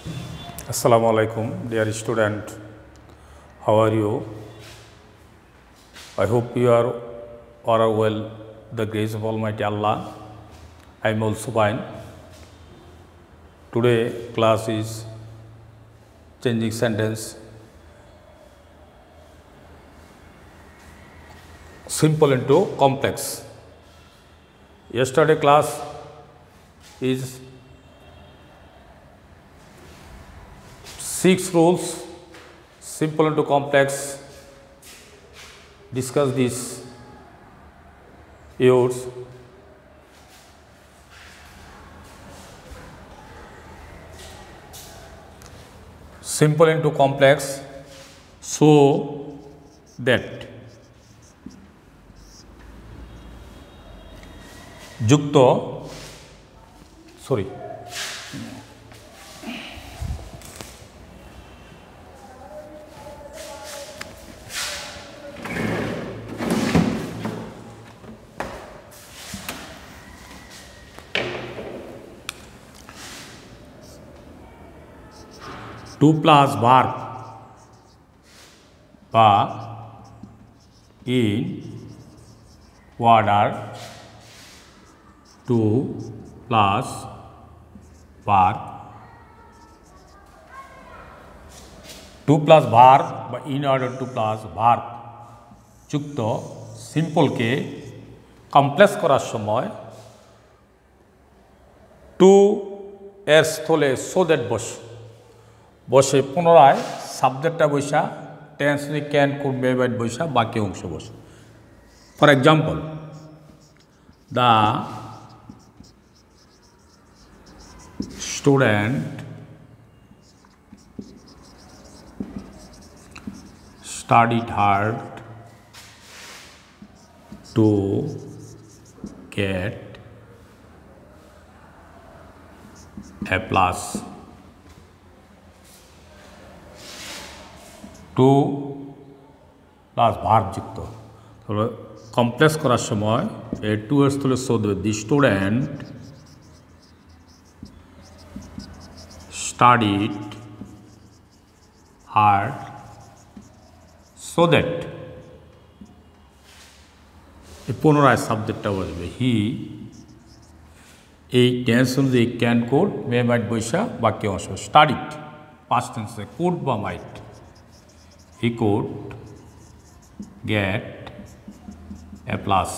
Assalamu alaikum, dear student. How are you? I hope you are well. The grace of Almighty Allah. I am also fine. Today class is changing sentence. Simple into complex. Yesterday class is 6 rules, simple into complex. Discuss these yours. Simple into complex, so that যুক্ত sorry 2 plus verb বা in order 2 plus verb 2 plus verb বা in order 2 plus verb যুক্ত সিম্পলকে complex করার সময় 2 এর স্থলে so that বসে পুনরায় সাবজেক্টটা বসা tense can could may might বসা বাকি অংশ বসে। For example, the student studied hard to get a plus 2 plus verb যুক্ত। তাহলে কমপ্লেক্স করার সময় এই 2 এর স্থলে সো দেবে the student studied hard so that পুনরায় সাবজেক্টটা বসবে হি এই টেন্স অনুযায়ী ক্যান কোড মে মাইট বৈশা বাক্য অংশ স্টাডিড পাস্ট টেন্সে কোড বা মাইট he could get a plus.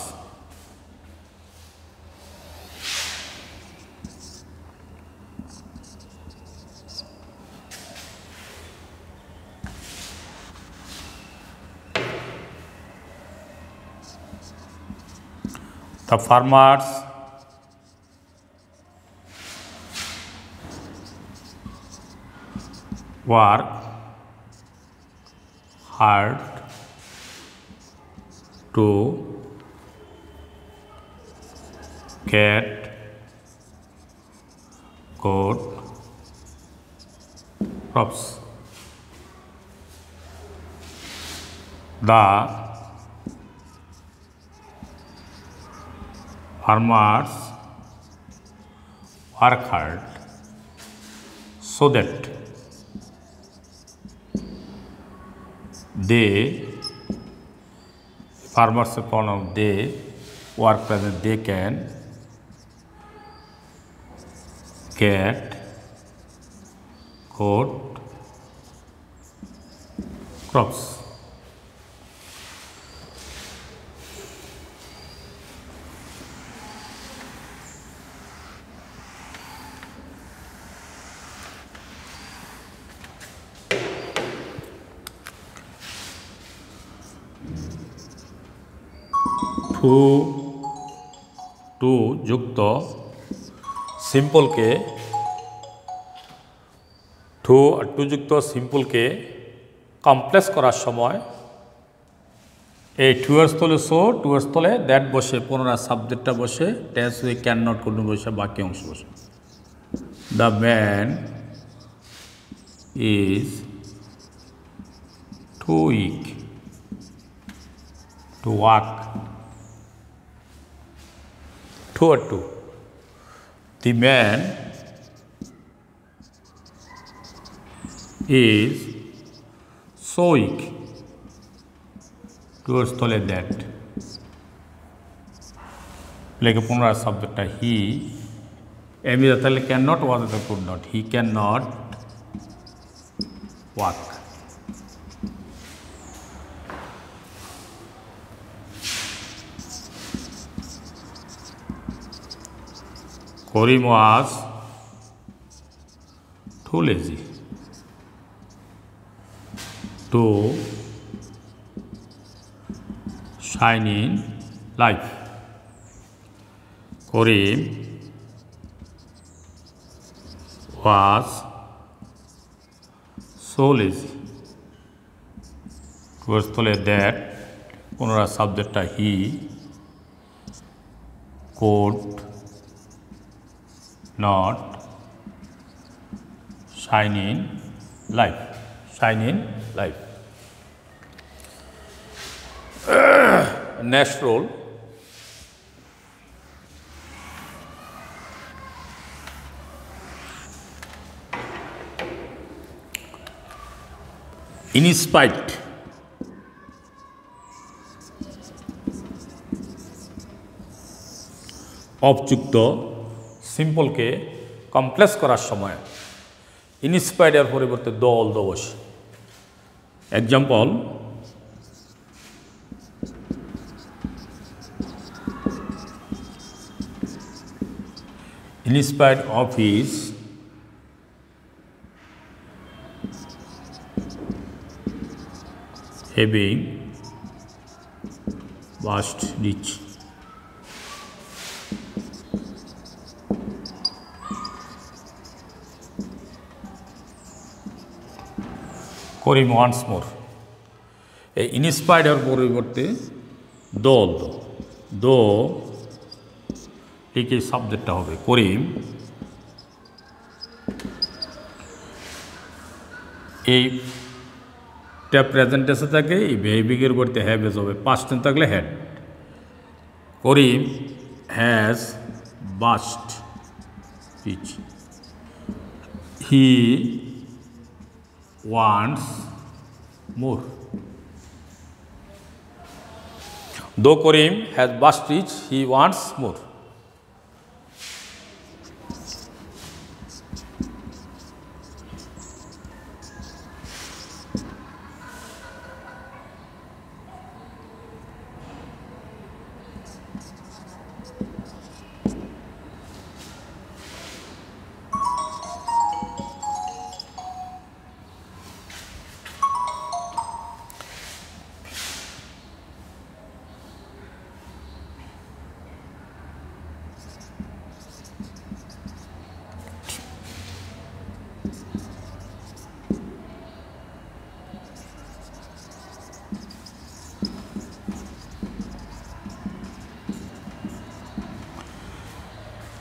The farmers work hard to get good crops. The farmers work hard so that they farmers pronoun they work present they can get good crops. To যুক্ত সিম্পলকে two যুক্ত সিম্পলকে complex করার সময় এই 2 এর স্থলে so 2 এর স্থলে দ্যাট বসে পুনরায় সাবজেক্টটা বসে টেন্স উই ক্যান নট কোনো বসে বাকি অংশ বসে। The man is too weak to walk 2 or 2. The man is so weak towards তলে দ্যাট লেগে পুনরায় সাবজেক্টটা হি এমনি তাহলে can not walk could not he can not walk Karim was too lazy to shine in life. Karim was so lazy towards that পুনরায় সাবজেক্টটা he could not shine in life. Shine in life. Next role. In spite of যুক্ত সিম্পলকে complex করার সময় ইনস্পায়ার্ডের পরিবর্তে দল দোষ example inspired of his having vast reach. Karim once more এই ইনস্পায়ার্ডের পরিবর্তে দো ঠিক এই সাবজেক্টটা হবে করিম এইটা প্রেজেন্টেশন থাকে এই বেবিগের পরিবর্তে হ্যাভেজ হবে পাস্ট টেন্স থাকলে had Karim has vast reach he wants more. Though Karim has vast reach, he wants more.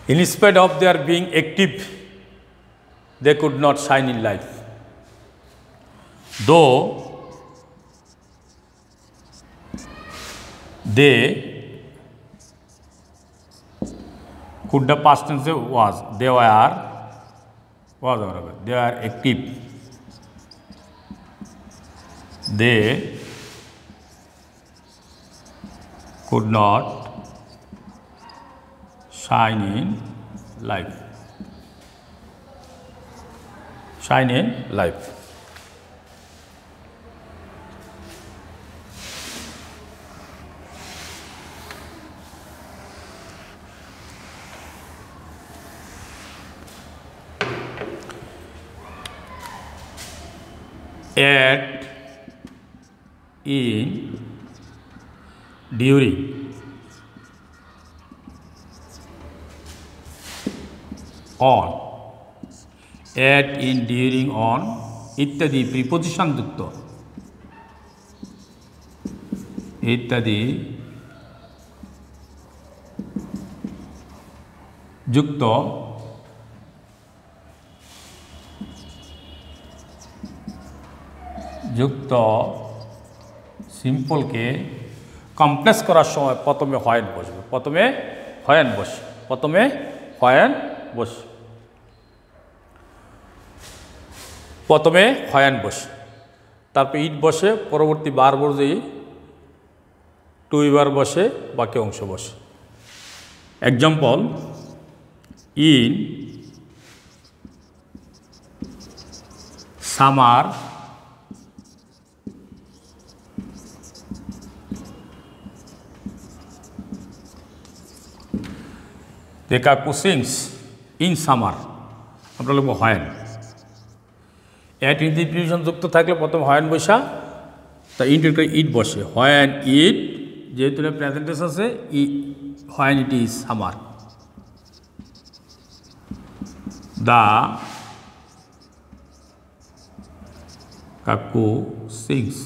In spite of their being active, they could not shine in life. Though they could the past tense was they were active. They could not shine in life. Shine in life. At, in, during. On, at, in, during, on ইত্যাদি preposition যুক্ত সিম্পলকে complex করার সময় প্রথমে হয়েন বসবে প্রথমে হয়ান বসে, তারপর ইট বসে, পরবর্তী বার বসে টু বার বসে, বাকি অংশ বসে। Example, in summer the cuckoo sings in summer, আমরা লিখব হয়ান। অ্যাট ইনডিফিনিশন যুক্ত থাকলে প্রথম হয়ান বসা, তা ইন্টের ইট বসে, হয়ান ইট, যেহেতু প্রেজেন্টেন্স আছে হয়ান ইট ইজ সামার। দ্য কাকু sings,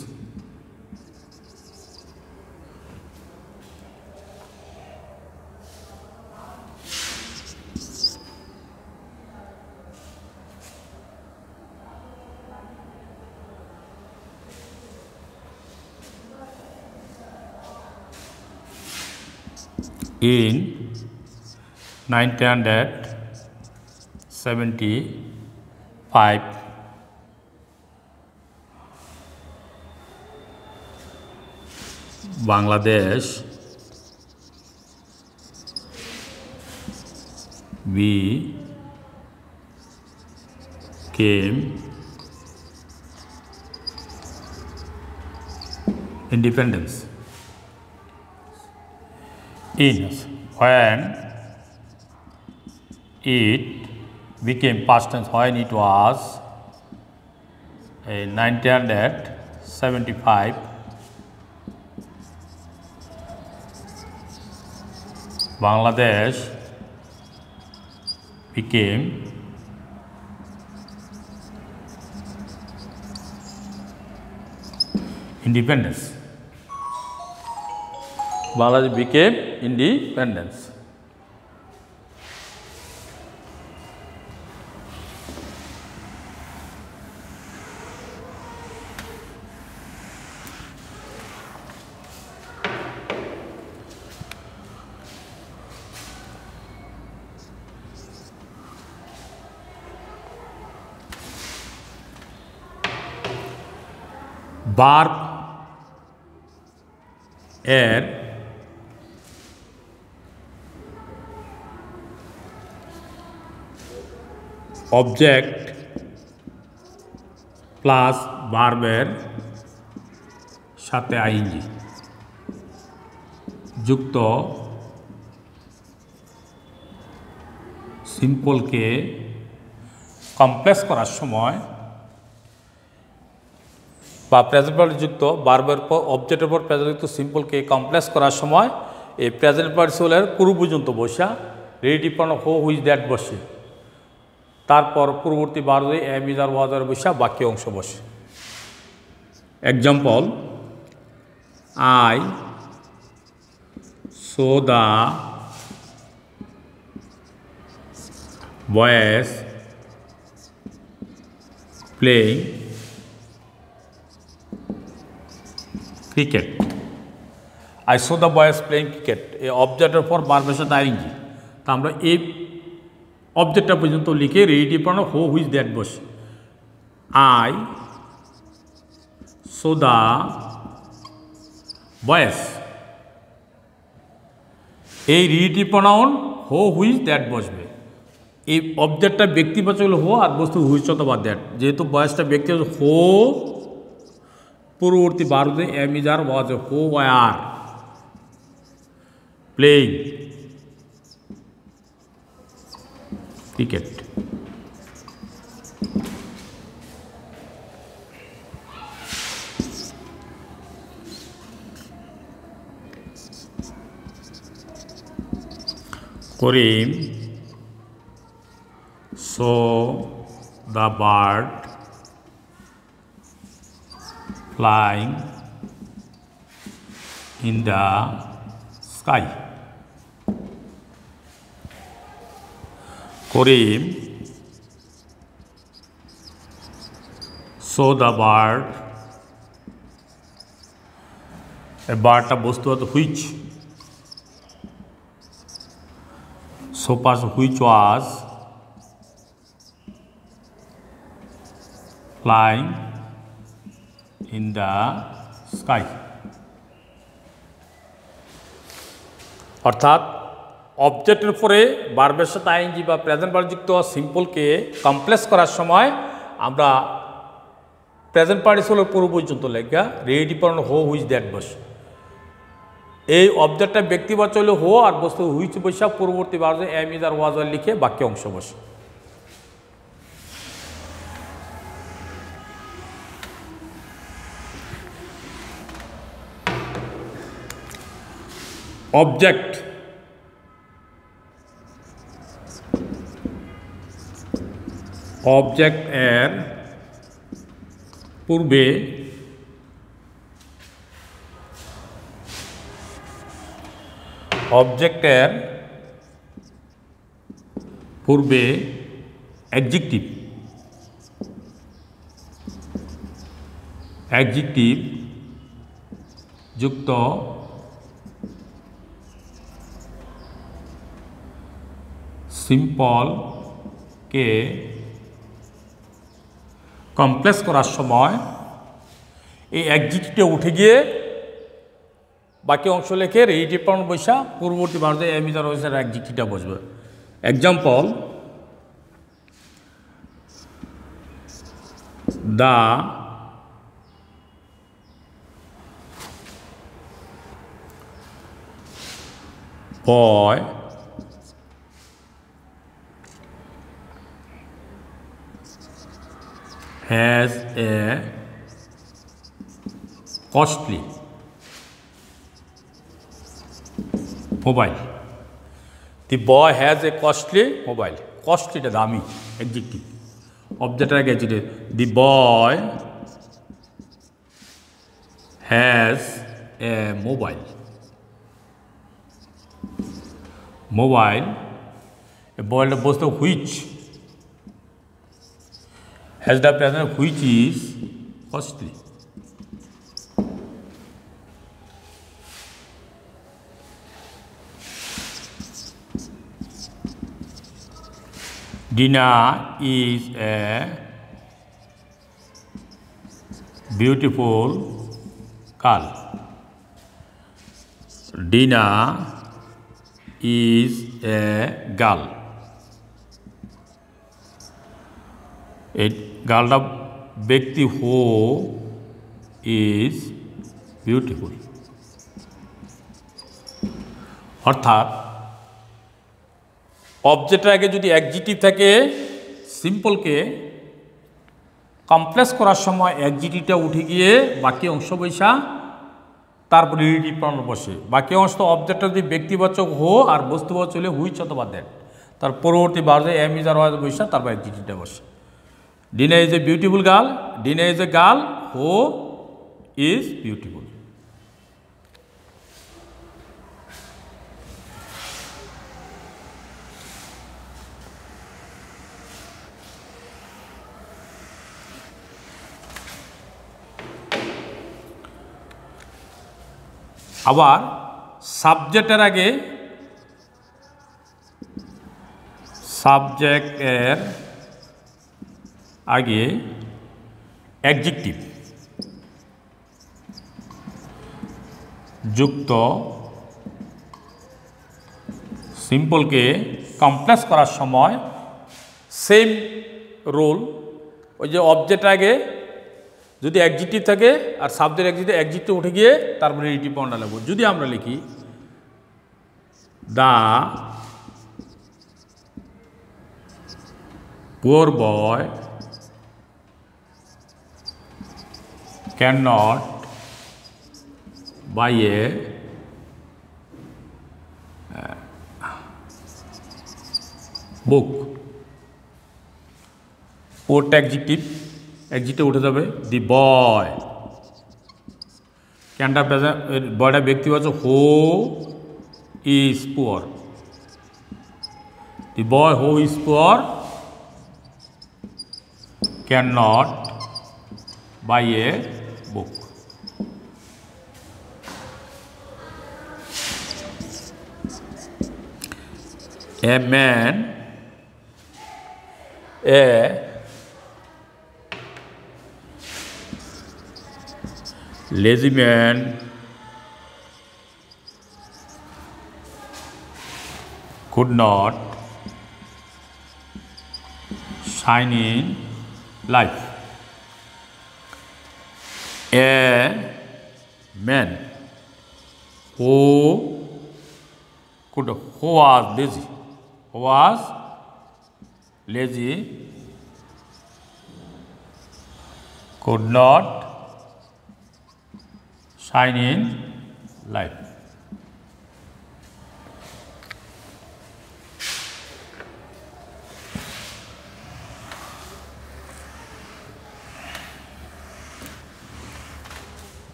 in 1975 Bangladesh became independence. In when it became past tense, when it was 1975 Bangladesh became independence. Bangladesh became independence. Verb এর অবজেক্ট প্লাস ভার্বের সাথে আইএনজি যুক্ত সিম্পলকে কমপ্লেক্স করার সময় বা প্রেজেন্ট পার্টিসিপল যুক্ত ভার্বের পর অবজেক্টের পর প্রেজেন্ট সিম্পলকে কমপ্লেক্স করার সময় এই প্রেজেন্ট পার্টিসিপলের পূর্ব পর্যন্ত বসা রেডিটিভ প্রনাউন হো হুইজ দ্যাট বসে, তারপর পূর্ববর্তী ভার্বে এম ইজ আর ওয়াজ আর বসা বাকি অংশ বসে। Example, I so the boys playing cricket. I so the boys playing cricket, এই অবজেক্টের পর ভার্বের সাথে আইএনজি, তা আমরা এই অবজেক্টটা পর্যন্ত লিখে রেডিটিভ প্রনাউন হো হুইজ দ্যাট বসে। আই সো দ্য বয়েজ, এই রেডিটিভ প্রনাউন হো হুইজ দ্যাট বসবে। এই অবজেক্টটা ব্যক্তিবাচক হলো হো আর বস্তু হুইজ অথবা দ্যাট, যেহেতু বয়েজটা ব্যক্তিবাচক হো, পূর্ববর্তী ভার্বে এম ইজ আর ওয়াজ হো war playing cricket. Karim saw the bird flying in the sky. Karim saw the bird, a bird a বস্তু আছে which, so past which was flying in the sky অর্থাৎ অবজেক্টের পরে ভার্বের সাথে আইএনজি বা প্রেজেন্ট ভার্বযুক্ত সিম্পলকে কমপ্লেক্স করার সময় আমরা প্রেজেন্ট পার্টিসিপলের পূর্ব পর্যন্ত লেখা রেডি পড়ানো হো হুইচ দ্যাট বস এই অবজেক্টটা ব্যক্তিবাচক হলে হো আর বস্তু হুইচ বসা পূর্ববর্তী ভার্বে এম ইজ আর ওয়াজ আর লিখে বাক্যে অংশ বসে অবজেক্ট এর পূর্বে অ্যাডজেক্টিভ যুক্ত সিম্পলকে কমপ্লেক্স করার সময় এই অ্যাডজেক্টিভটা উঠে গিয়ে বাকি অংশ লেখে রেডি পড়ানো বসা পূর্ববর্তী ভার্বে এম ইজ আর ওয়াজ আর অ্যাডজেক্টিভটা বসবে example the boy has a costly mobile. The boy has a costly mobile. Costly টা দামি অ্যাডজেক্টিভ অবজেক্টের আগে আছে দি বয় হ্যাজ এ মোবাইল মোবাইলটা বসতে which has the present which is costly Dina is a beautiful girl. Dina is a girl. গার্লটা ব্যক্তি who is beautiful অর্থাৎ অবজেক্টের আগে যদি অ্যাডজেক্টিভ থাকে সিম্পলকে কমপ্লেক্স করার সময় অ্যাডজেক্টিভটা উঠে গিয়ে বাকি অংশ বৈশা তারপরে রিলেটিভ প্রনাউন বসে বাকি অংশ তো অবজেক্টটা যদি ব্যক্তিবাচক হো আর বস্তুবাচক হলে হুইচ অথবা দ্যাট তার পরবর্তী ভার্বে এম ইজ আর ওয়াজ বৈশা তারপর অ্যাডজেক্টিভটা বসে dinner is a beautiful girl dinner is a girl who is beautiful আবার সাবজেক্টের আগে অ্যাডজেক্টিভ যুক্ত সিম্পলকে কমপ্লেক্স করার সময় সেম রোল ওই যে অবজেক্ট আগে যদি অ্যাডজেক্টিভ থাকে আর সাবজেক্ট অ্যাডজেক্টিভ উঠে গিয়ে তারপরে রিলেটিভ প্রনাউন লাগবে যদি আমরা লিখি the poor boy can not buy a book পুয়ারটা অ্যাডজেক্টিভ উঠে যাবে দি বয় ক্যানটা বয়টা ব্যক্তিবাচক হো is poor the boy who is poor can not buy a book a man lazy man could not shine in life. A man who was lazy could not shine in life.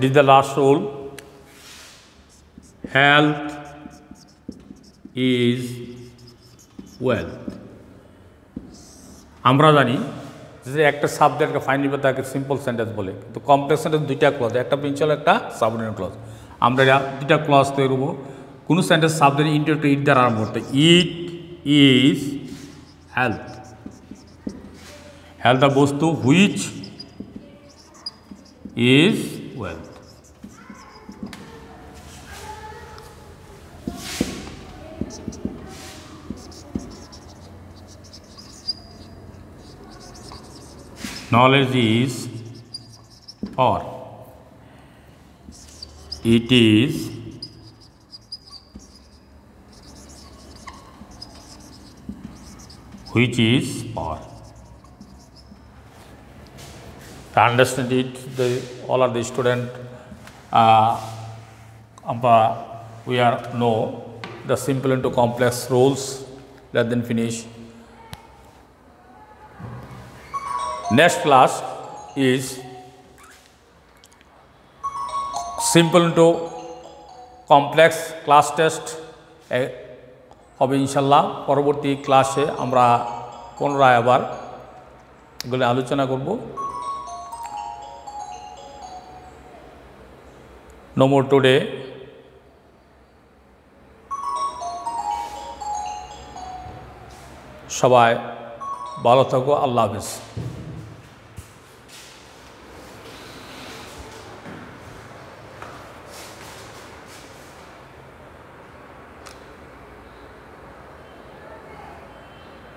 This is the last rule. Health is wealth. আমরা জানি যে একটা সাবজেক্টকে finally তাকে simple sentence বলে, কিন্তু complex sentence দুইটা clause, একটা principal একটা সাবঅর্ডিনেট ক্লজ। আমরা দুইটা ক্লজ তৈরি করব। কোনো সেন্টেন্স সাবজেক্ট ইন্টারটু ইট দ্বারা আরম্ভ করতে, ইট ইজ হেলথ। হেলথ বস্তু which is wealth. Knowledge is power. It is which is power. To understand it, all of the student we are know the simple into complex rules. Let them finish. Next class is simple into complex class test হবে ইনশাল্লাহ। পরবর্তী ক্লাসে আমরা পুনরায় আবার এগুলো আলোচনা করব। No more today. সবাই ভালো থাকো। আল্লাহ হাফেজ।